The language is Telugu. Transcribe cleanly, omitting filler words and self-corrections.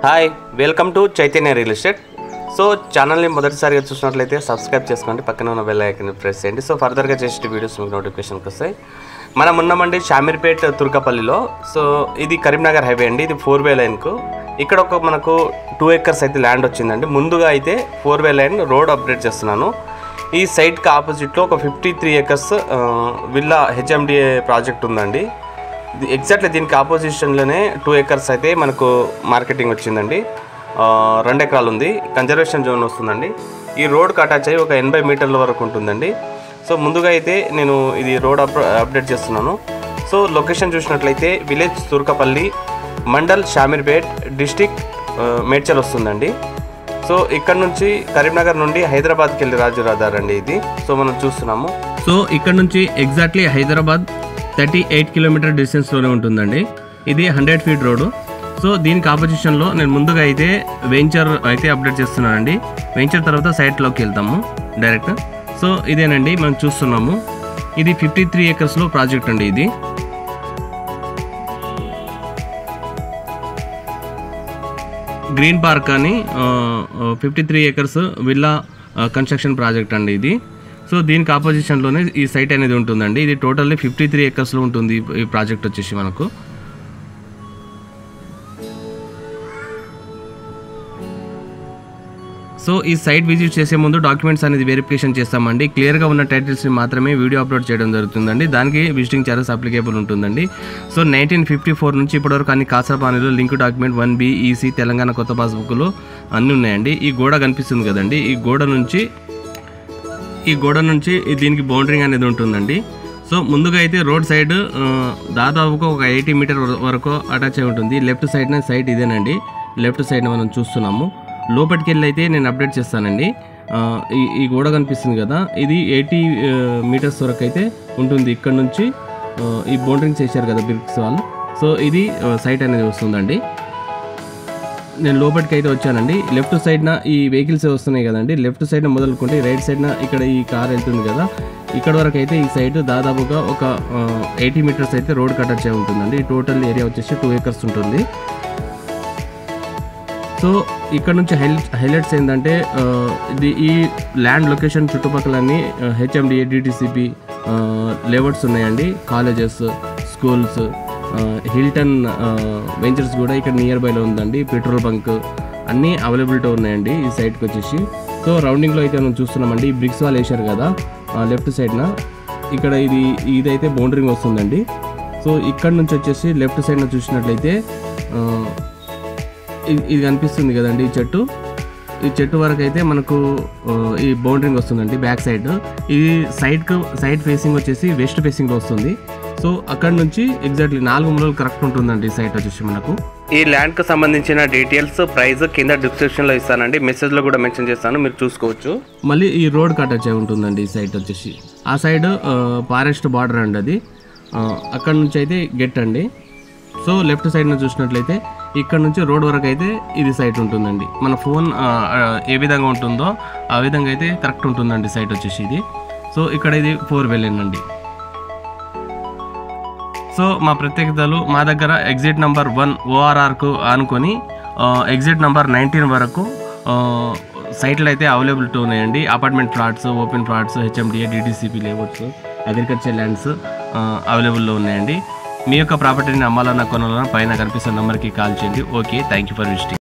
Hi welcome to Chaitanya real estate. So ఛానల్ని మొదటిసారిగా చూసినట్లయితే సబ్స్క్రైబ్ చేసుకోండి, పక్కన ఉన్న బెల్ ఐకాన్ని ప్రెస్ చేయండి. సో ఫర్దర్గా చేసే వీడియోస్ మీకు నోటిఫికేషన్కి వస్తాయి. మనం ఉన్నామండి షామీర్పేట్ తుర్కపల్లిలో. సో ఇది కరీంనగర్ హైవే అండి, ఇది 4-way లైన్కు. ఇక్కడ ఒక మనకు 2 acres అయితే ల్యాండ్ వచ్చిందండి. ముందుగా అయితే 4-way లైన్ రోడ్ అప్డేట్ చేస్తున్నాను. ఈ సైట్కి ఆపోజిట్లో ఒక 53 acres విల్లా హెచ్ఎండిఏ ప్రాజెక్ట్ ఉందండి. ఎగ్జాక్ట్లీ దీనికి ఆపోజిషన్లోనే 2 acres అయితే మనకు మార్కెటింగ్ వచ్చిందండి. 2 ఎకరాలు ఉంది, కన్జర్వేషన్ జోన్ వస్తుందండి. ఈ రోడ్కి అటాచ్ అయ్యి ఒక 80 మీటర్ల వరకు ఉంటుందండి. సో ముందుగా అయితే నేను ఇది రోడ్ అప్డేట్ చేస్తున్నాను. సో లొకేషన్ చూసినట్లయితే విలేజ్ తుర్కపల్లి, మండల్ షామీర్పేట్, డిస్టిక్ మేడ్చల్ వస్తుందండి. సో ఇక్కడ నుంచి కరీంనగర్ నుండి హైదరాబాద్కి వెళ్ళి రాజు రహదారి అండి ఇది. సో మనం చూస్తున్నాము. సో ఇక్కడ నుంచి ఎగ్జాక్ట్లీ హైదరాబాద్ 38 కిలోమీటర్ డిస్టెన్స్లోనే ఉంటుందండి. ఇది 100 feet రోడ్డు. సో దీనికి ఆపోజిషన్లో నేను ముందుగా అయితే వెంచర్ అయితే అప్డేట్ చేస్తున్నానండి. వెంచర్ తర్వాత సైట్లోకి వెళ్తాము డైరెక్ట్. సో ఇదేనండి మనం చూస్తున్నాము. ఇది 53 acres ప్రాజెక్ట్ అండి. ఇది గ్రీన్ పార్క్ అని 53 acres విల్లా కన్స్ట్రక్షన్ ప్రాజెక్ట్ అండి ఇది. సో దీనికి ఆపోజిషన్లోనే ఈ సైట్ అనేది ఉంటుందండి. ఇది టోటల్లీ 53 acres ఉంటుంది ఈ ప్రాజెక్ట్ వచ్చేసి మనకు. సో ఈ సైట్ విజిట్ చేసే ముందు డాక్యుమెంట్స్ అనేది వెరిఫికేషన్ చేస్తామండి. క్లియర్గా ఉన్న టైటిల్స్ని మాత్రమే వీడియో అప్లోడ్ చేయడం జరుగుతుందండి. దానికి విజిటింగ్ ఛార్జెస్ అప్లికేబుల్ ఉంటుందండి. సో 1954 నుంచి ఇప్పటివరకు అన్ని కాసరపానీలో link document 1B EC Telangana కొత్త పాస్బుక్లు అన్నీ ఉన్నాయండి. ఈ గోడ కనిపిస్తుంది కదండి, ఈ గోడ నుంచి దీనికి బౌండరింగ్ అనేది ఉంటుందండి. సో ముందుగా అయితే రోడ్ సైడ్ దాదాపుగా ఒక 80 మీటర్ వరకు అటాచ్ అయి ఉంటుంది. లెఫ్ట్ సైడ్న సైట్ ఇదేనండి. లెఫ్ట్ సైడ్ మనం చూస్తున్నాము. లోపలికి వెళ్ళి అయితే నేను అప్డేట్ చేస్తానండి. ఈ గోడ కనిపిస్తుంది కదా, ఇది 80 మీటర్స్ వరకు అయితే ఉంటుంది. ఇక్కడ నుంచి ఈ బౌండరింగ్స్ వేసారు కదా బ్రిక్స్ వాళ్ళు. సో ఇది సైట్ అనేది వస్తుందండి. నేను లోపలికి అయితే వచ్చానండి. లెఫ్ట్ సైడ్న ఈ వెహికల్స్ వస్తున్నాయి కదండి. లెఫ్ట్ సైడ్న మొదలుకుంటే రైట్ సైడ్న ఇక్కడ ఈ కార్ వెళ్తుంది కదా, ఇక్కడ వరకు అయితే ఈ సైడ్ దాదాపుగా ఒక 80 మీటర్స్ అయితే రోడ్ అటాచ్ అయి ఉంటుందండి. టోటల్ ఏరియా వచ్చేసి 2 acres ఉంటుంది. సో ఇక్కడ నుంచి హైలైట్స్ ఏంటంటే ఈ ల్యాండ్ లొకేషన్ చుట్టుపక్కలన్నీ హెచ్ఎండిఏ, డిటిసిపి లేఅవుట్స్ ఉన్నాయండి. కాలేజెస్, స్కూల్స్, హిల్టన్ వెంచర్స్ కూడా ఇక్కడ నియర్ బైలో ఉందండి. పెట్రోల్ బంక్ అన్నీ అవైలబిలిటీ ఉన్నాయండి ఈ సైట్కి వచ్చేసి. సో రౌండింగ్లో అయితే మనం చూస్తున్నామండి. ఈ బ్రిక్స్ వాల్ వేశారు కదా లెఫ్ట్ సైడ్న, ఇక్కడ ఇదైతే బౌండరింగ్ వస్తుందండి. సో ఇక్కడ నుంచి వచ్చేసి లెఫ్ట్ సైడ్న చూసినట్లయితే ఇది కనిపిస్తుంది కదండి, ఈ చెట్టు వరకు అయితే మనకు ఈ బౌండరింగ్ వస్తుందండి బ్యాక్ సైడ్. ఇది సైడ్ ఫేసింగ్ వచ్చేసి వెస్ట్ ఫేసింగ్లో వస్తుంది. సో అక్కడ నుంచి ఎగ్జాక్ట్లీ 4 మూలలు కరెక్ట్ ఉంటుందండి ఈ సైట్ వచ్చేసి మనకు. ఈ ల్యాండ్కి సంబంధించిన డీటెయిల్స్, ప్రైస్ కింద డిస్క్రిప్షన్లో ఇస్తానండి, మెసేజ్లో కూడా మెన్షన్ చేస్తాను, మీరు చూసుకోవచ్చు. మళ్ళీ ఈ రోడ్ అటాచ్ అయి ఉంటుందండి ఈ సైట్ వచ్చేసి. ఆ సైడ్ ఫారెస్ట్ బార్డర్ అండి అది. అక్కడ నుంచి అయితే గెట్ అండి. సో లెఫ్ట్ సైడ్న చూసినట్లయితే ఇక్కడ నుంచి రోడ్ వరకు అయితే ఇది సైట్ ఉంటుందండి. మన ఫోన్ ఏ విధంగా ఉంటుందో ఆ విధంగా అయితే కరెక్ట్ ఉంటుందండి సైట్ వచ్చేసి ఇది. సో ఇక్కడ ఇది 4-way లైన్ అండి. సో మా ప్రత్యేకతలు, మా దగ్గర ఎగ్జిట్ నెంబర్ 1 ORRకు ఆనుకొని ఎగ్జిట్ నెంబర్ 19 వరకు సైట్లు అయితే అవైలబిలిటీ ఉన్నాయండి. Apartment flats, open flats, HMDA, DTCP layouts, agriculture lands అవైలబుల్లో ఉన్నాయండి. మీ యొక్క ప్రాపర్టీని అమ్మాలన్నా కొనాలన్నా పైన కనిపిస్తున్న నెంబర్కి కాల్ చేయండి. Okay, thank you for visiting.